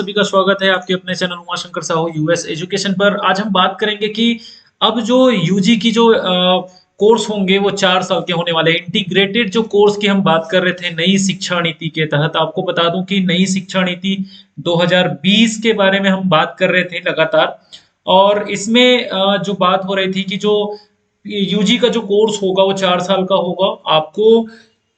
सभी का स्वागत है आपके अपने channel Umashankar Sahu US education पर। आज हम बात करेंगे कि अब जो यूजी की जो कोर्स होंगे वो 4 साल के होने वाले हैं। इंटीग्रेटेड जो कोर्स की हम बात कर रहे थे नई शिक्षा नीति के तहत, आपको बता दूं कि नई शिक्षा नीति 2020 के बारे में हम बात कर रहे थे लगातार। और इसमें जो बात हो रही थी कि जो यूजी का जो कोर्स होगा वो 4 साल का होगा, आपको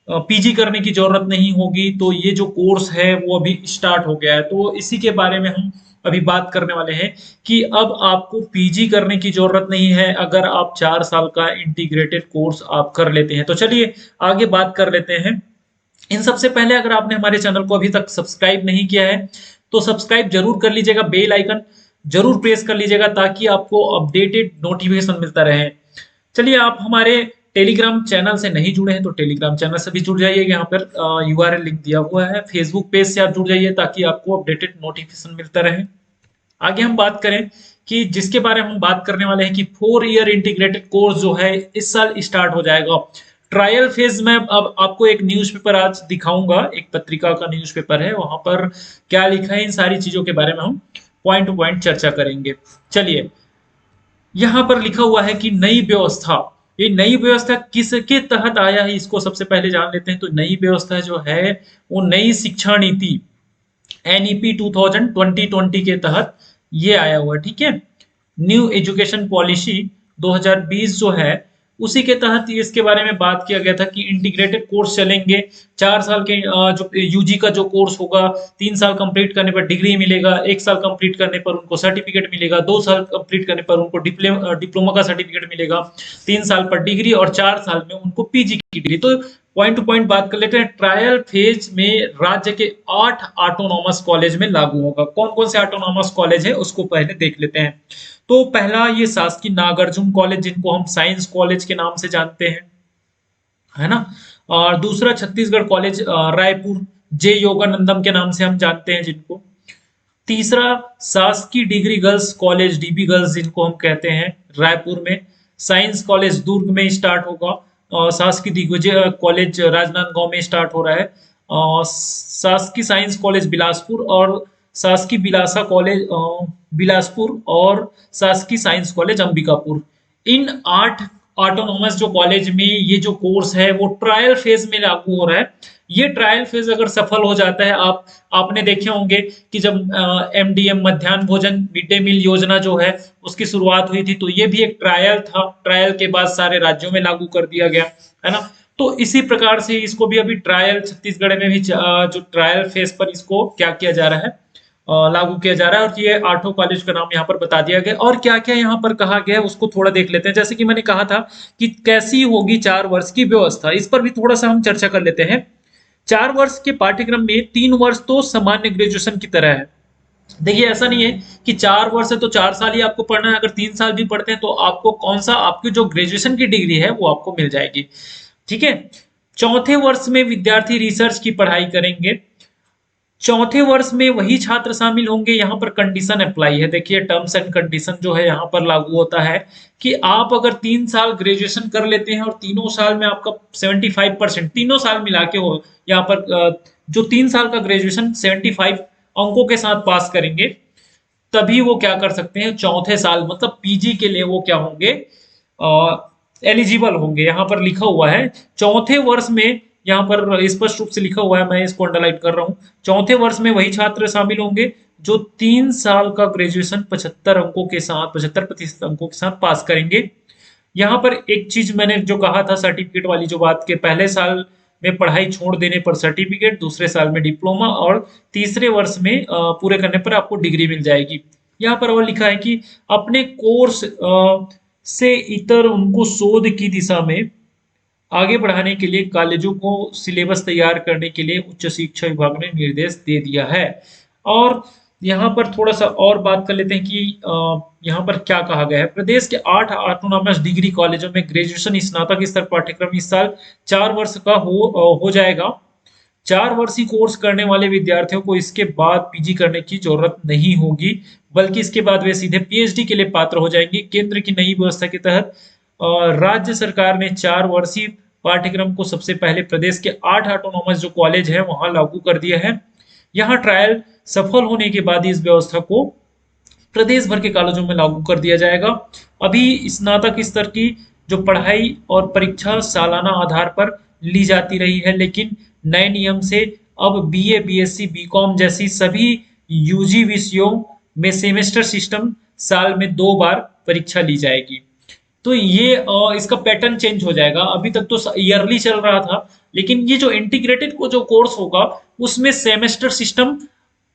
पीजी करने की जरूरत नहीं होगी। तो ये जो कोर्स है वो अभी स्टार्ट हो गया है, तो इसी के बारे में हम अभी बात करने वाले हैं कि अब आपको पीजी करने की जरूरत नहीं है अगर आप 4 साल का इंटीग्रेटेड कोर्स आप कर लेते हैं। तो चलिए आगे बात कर लेते हैं। इन सबसे पहले अगर आपने हमारे चैनल को अभी तक सब्सक्राइब नहीं किया है तो सब्सक्राइब जरूर कर लीजिएगा, बेल आइकन जरूर प्रेस कर लीजिएगा ताकि आपको अपडेटेड नोटिफिकेशन मिलता रहे। चलिए, आप हमारे टेलीग्राम चैनल से नहीं जुड़े हैं तो टेलीग्राम चैनल से भी जुड़ जाइए। यहाँ पर यूआरएल लिंक दिया हुआ है। फेसबुक पेज से आप जुड़ जाइए ताकि आपको अपडेटेड नोटिफिकेशन मिलता रहे। आगे हम बात करें कि जिसके बारे में हम बात करने वाले हैं कि 4 ईयर इंटीग्रेटेड कोर्स जो है इस साल स्टार्ट हो जाएगा। ट्रायल फेज में अब आपको एक न्यूज़पेपर आज दिखाऊंगा, एक पत्रिका का न्यूज़पेपर है, वहां पर क्या लिखा है इन सारी चीजों के बारे में हम पॉइंट टू पॉइंट चर्चा करेंगे। चलिए, यहाँ पर लिखा हुआ है कि नई व्यवस्था, ये नई व्यवस्था किसके तहत आया है इसको सबसे पहले जान लेते हैं। तो नई व्यवस्था जो है वो नई शिक्षा नीति एनईपी 2020 के तहत ये आया हुआ है, ठीक है। न्यू एजुकेशन पॉलिसी 2020 जो है उसी के तहत इसके बारे में बात किया गया था कि इंटीग्रेटेड कोर्स चलेंगे। 4 साल के जो यूजी का जो कोर्स होगा, 3 साल कंप्लीट करने पर डिग्री मिलेगा, 1 साल कंप्लीट करने पर उनको सर्टिफिकेट मिलेगा, 2 साल कंप्लीट करने पर उनको डिप्लोमा का सर्टिफिकेट मिलेगा, 3 साल पर डिग्री और 4 साल में उनको पीजी की डिग्री। तो पॉइंट टू पॉइंट बात कर लेते हैं। ट्रायल फेज में राज्य के 8 ऑटोनॉमस कॉलेज में लागू होगा। कौन कौन से ऑटोनॉमस कॉलेज है उसको पहले देख लेते हैं। तो पहला ये शासकीय नागार्जुन कॉलेज, जिनको हम साइंस कॉलेज के नाम से जानते हैं, है ना। और दूसरा छत्तीसगढ़ कॉलेज रायपुर, जे योगानंदम के नाम से हम जानते हैं जिनको। तीसरा शासकीय degree girls college, dB girls जिनको हम कहते हैं, रायपुर में। साइंस कॉलेज दुर्ग में स्टार्ट होगा। शासकीय दिग्विजय कॉलेज राजनांदगांव में स्टार्ट हो रहा है। शासकीय साइंस कॉलेज बिलासपुर और शासकीय बिलासा कॉलेज बिलासपुर और शासकीय साइंस कॉलेज अंबिकापुर। इन 8 ऑटोनॉमस जो कॉलेज में ये जो कोर्स है वो ट्रायल फेज में लागू हो रहा है। ये ट्रायल फेज अगर सफल हो जाता है, आपने देखे होंगे कि जब एमडीएम मध्याह्न भोजन मिड डे मील योजना जो है उसकी शुरुआत हुई थी, तो ये भी एक ट्रायल था। ट्रायल के बाद सारे राज्यों में लागू कर दिया गया, है ना। तो इसी प्रकार से इसको भी अभी ट्रायल छत्तीसगढ़ में भी जो ट्रायल फेज पर इसको क्या किया जा रहा है, लागू किया जा रहा है। और ये 8 कॉलेज का नाम यहाँ पर बता दिया गया। और क्या क्या यहाँ पर कहा गया है उसको थोड़ा देख लेते हैं। जैसे कि मैंने कहा था कि कैसी होगी 4 वर्ष की व्यवस्था, इस पर भी थोड़ा सा हम चर्चा कर लेते हैं। 4 वर्ष के पाठ्यक्रम में 3 वर्ष तो सामान्य ग्रेजुएशन की तरह है। देखिए, ऐसा नहीं है कि 4 वर्ष है तो 4 साल ही आपको पढ़ना है। अगर 3 साल भी पढ़ते हैं तो आपको कौन सा, आपकी जो ग्रेजुएशन की डिग्री है वो आपको मिल जाएगी, ठीक है। चौथे वर्ष में विद्यार्थी रिसर्च की पढ़ाई करेंगे। चौथे वर्ष में वही छात्र शामिल होंगे। यहाँ पर कंडीशन अप्लाई है। देखिए, टर्म्स एंड कंडीशन जो है यहाँ पर लागू होता है कि आप अगर 3 साल ग्रेजुएशन कर लेते हैं और तीनों साल में आपका 75%, तीनों साल मिला के हो, यहाँ पर जो 3 साल का ग्रेजुएशन 75 अंकों के साथ पास करेंगे, तभी वो क्या कर सकते हैं, चौथे साल मतलब पीजी के लिए वो क्या होंगे, एलिजिबल होंगे। यहाँ पर लिखा हुआ है चौथे वर्ष में, यहाँ पर स्पष्ट रूप से लिखा हुआ है, मैं इसको अंडरलाइन कर रहा हूँ। चौथे वर्ष में वही छात्र शामिल होंगे जो 3 साल का ग्रेजुएशन 75% अंकों के साथ पास करेंगे। यहाँ पर एक चीज मैंने जो कहा था सर्टिफिकेट वाली जो बात के, पहले साल में पढ़ाई छोड़ देने पर सर्टिफिकेट, दूसरे साल में डिप्लोमा और तीसरे वर्ष में पूरे करने पर आपको डिग्री मिल जाएगी। यहाँ पर और लिखा है कि अपने कोर्स से इतर उनको शोध की दिशा में आगे बढ़ाने के लिए कॉलेजों को सिलेबस तैयार करने के लिए उच्च शिक्षा विभाग ने निर्देश दे दिया है। और यहाँ पर थोड़ा सा और बात कर लेते हैं कि यहाँ पर क्या कहा गया है। प्रदेश के 8 ऑटोनॉमस डिग्री कॉलेजों में ग्रेजुएशन स्नातक स्तर पाठ्यक्रम इस साल 4 वर्ष का हो जाएगा। 4 वर्षीय कोर्स करने वाले विद्यार्थियों को इसके बाद पीजी करने की जरूरत नहीं होगी, बल्कि इसके बाद वे सीधे पीएचडी के लिए पात्र हो जाएंगे। केंद्र की नई व्यवस्था के तहत राज्य सरकार ने 4 वर्षीय पाठ्यक्रम को सबसे पहले प्रदेश के 8 ऑटोनॉमस जो कॉलेज है वहां लागू कर दिया है। यहाँ ट्रायल सफल होने के बाद इस व्यवस्था को प्रदेश भर के कॉलेजों में लागू कर दिया जाएगा। अभी स्नातक स्तर की जो पढ़ाई और परीक्षा सालाना आधार पर ली जाती रही है, लेकिन नए नियम से अब बीए, बीएससी, बीकॉम जैसी सभी यूजी विषयों में सेमेस्टर सिस्टम साल में 2 बार परीक्षा ली जाएगी। तो ये इसका पैटर्न चेंज हो जाएगा। अभी तक तो ईयरली चल रहा था, लेकिन ये जो इंटीग्रेटेड को जो कोर्स होगा उसमें सेमेस्टर सिस्टम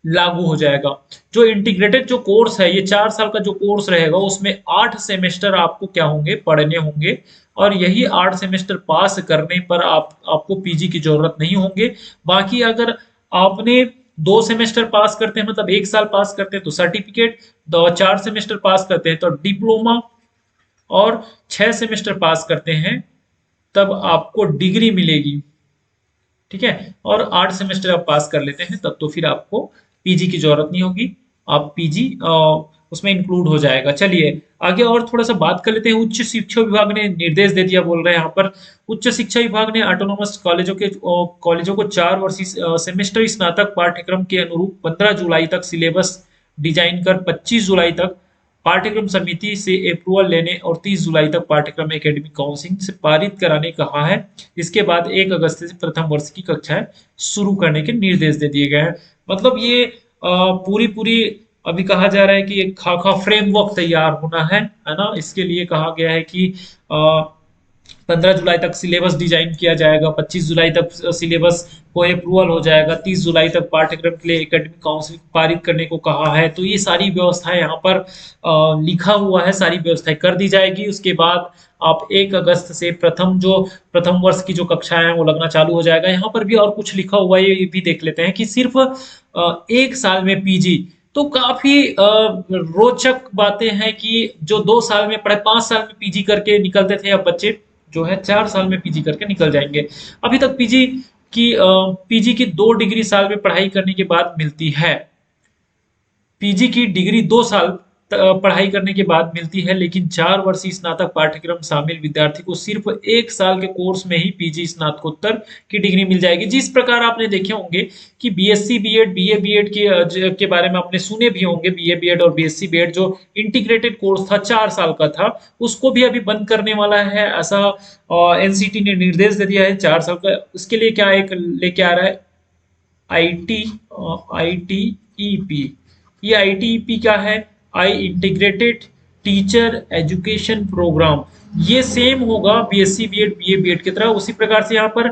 लागू हो जाएगा। जो इंटीग्रेटेड जो कोर्स है, ये 4 साल का जो कोर्स रहेगा, उसमें 8 सेमेस्टर आपको क्या होंगे, पढ़ने होंगे। और यही 8 सेमेस्टर पास करने पर आपको पीजी की जरूरत नहीं होंगे। बाकी अगर आपने 2 सेमेस्टर पास करते हैं, मतलब 1 साल पास करते हैं तो सर्टिफिकेट, 4 सेमेस्टर पास करते हैं तो डिप्लोमा, और 6 सेमेस्टर पास करते हैं तब आपको डिग्री मिलेगी। ठीक है, और 8 सेमेस्टर आप पास कर लेते हैं तब तो फिर आपको पीजी की जरूरत नहीं होगी, आप पीजी उसमें इंक्लूड हो जाएगा। चलिए आगे और थोड़ा सा बात कर लेते हैं। उच्च शिक्षा विभाग ने निर्देश दे दिया, बोल रहे हैं यहाँ पर, उच्च शिक्षा विभाग ने ऑटोनोमस कॉलेजों को 4 वर्षीय सेमेस्टर स्नातक पाठ्यक्रम के अनुरूप 15 जुलाई तक सिलेबस डिजाइन कर 25 जुलाई तक पाठ्यक्रम समिति से अप्रूवल लेने और 30 जुलाई तक पाठ्यक्रम एकेडमिक काउंसिल से पारित कराने कहा है। इसके बाद 1 अगस्त से प्रथम वर्ष की कक्षाएं शुरू करने के निर्देश दे दिए गए हैं। मतलब ये पूरी पूरी अभी कहा जा रहा है कि एक खाका फ्रेमवर्क तैयार होना है ना। इसके लिए कहा गया है कि 15 जुलाई तक सिलेबस डिजाइन किया जाएगा, 25 जुलाई तक सिलेबस को अप्रूवल हो जाएगा, 30 जुलाई तक पाठ्यक्रम के लिए एकेडमिक काउंसिल पारित करने को कहा है। तो ये सारी व्यवस्थाएं यहाँ पर लिखा हुआ है, सारी व्यवस्थाएं कर दी जाएगी। उसके बाद आप 1 अगस्त से प्रथम वर्ष की जो कक्षाएं हैं वो लगना चालू हो जाएगा। यहाँ पर भी और कुछ लिखा हुआ है, ये भी देख लेते हैं कि सिर्फ 1 साल में पीजी। तो काफी रोचक बातें हैं कि जो 2 साल में पढ़े, 5 साल में पीजी करके निकलते थे, अब बच्चे जो है 4 साल में पीजी करके निकल जाएंगे। अभी तक पीजी की 2 डिग्री साल में पढ़ाई करने के बाद मिलती है। पीजी की डिग्री 2 साल पढ़ाई करने के बाद मिलती है, लेकिन 4 वर्षीय स्नातक पाठ्यक्रम शामिल विद्यार्थी को सिर्फ 1 साल के कोर्स में ही पीजी स्नातकोत्तर की डिग्री मिल जाएगी। जिस प्रकार आपने देखे होंगे कि बीएससी बीएड, बीए बीएड के बारे में आपने सुने भी होंगे, बीए बीएड और बीएससी बीएड जो इंटीग्रेटेड कोर्स था 4 साल का था, उसको भी अभी बंद करने वाला है, ऐसा एनसीटी ने निर्देश दे दिया है 4 साल का। उसके लिए क्या एक लेके आ रहा है, आईटीईपी। ये आईटीईपी क्या है, आई इंटीग्रेटेड टीचर एजुकेशन प्रोग्राम। ये सेम होगा बीएससी बीएड, बीए बीएड की तरह। उसी प्रकार से यहाँ पर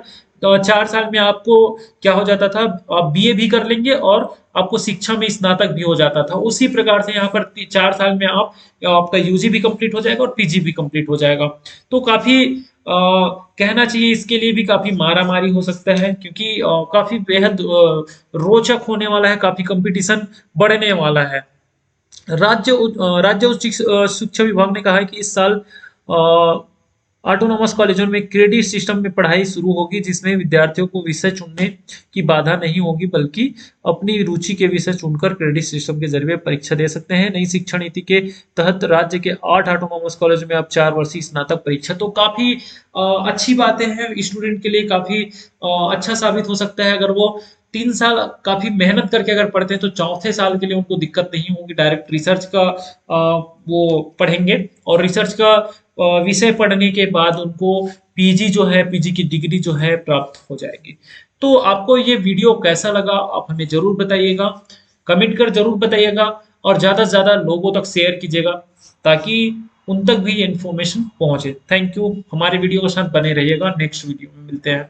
4 साल में आपको क्या हो जाता था, आप बीए भी कर लेंगे और आपको शिक्षा में स्नातक भी हो जाता था। उसी प्रकार से यहाँ पर 4 साल में आपका यूजी भी कंप्लीट हो जाएगा और पीजी भी कंप्लीट हो जाएगा। तो काफी कहना चाहिए इसके लिए भी काफी मारामारी हो सकता है, क्योंकि काफी बेहद रोचक होने वाला है, काफी कंपटीशन बढ़ने वाला है। राज्य उच्च शिक्षा विभाग ने कहा है कि इस साल ऑटोनोमस कॉलेजों में क्रेडिट सिस्टम में पढ़ाई शुरू होगी, जिसमें विद्यार्थियों को विषय चुनने की बाधा नहीं होगी, बल्कि अपनी रुचि के विषय चुनकर क्रेडिट सिस्टम के जरिए परीक्षा दे सकते हैं। नई शिक्षा नीति के तहत राज्य के 8 ऑटोनोमस कॉलेज में अब 4 वर्षीय स्नातक परीक्षा। तो काफी अच्छी बातें हैं, स्टूडेंट के लिए काफी अच्छा साबित हो सकता है। अगर वो 3 साल काफी मेहनत करके अगर पढ़ते हैं तो चौथे साल के लिए उनको दिक्कत नहीं होगी, डायरेक्ट रिसर्च का वो पढ़ेंगे और रिसर्च का विषय पढ़ने के बाद उनको पीजी जो है, पीजी की डिग्री जो है प्राप्त हो जाएगी। तो आपको ये वीडियो कैसा लगा आप हमें जरूर बताइएगा, कमेंट कर जरूर बताइएगा और ज्यादा से ज्यादा लोगों तक शेयर कीजिएगा ताकि उन तक भी ये इन्फॉर्मेशन पहुंचे। थैंक यू, हमारे वीडियो के साथ बने रहिएगा। नेक्स्ट वीडियो में मिलते हैं।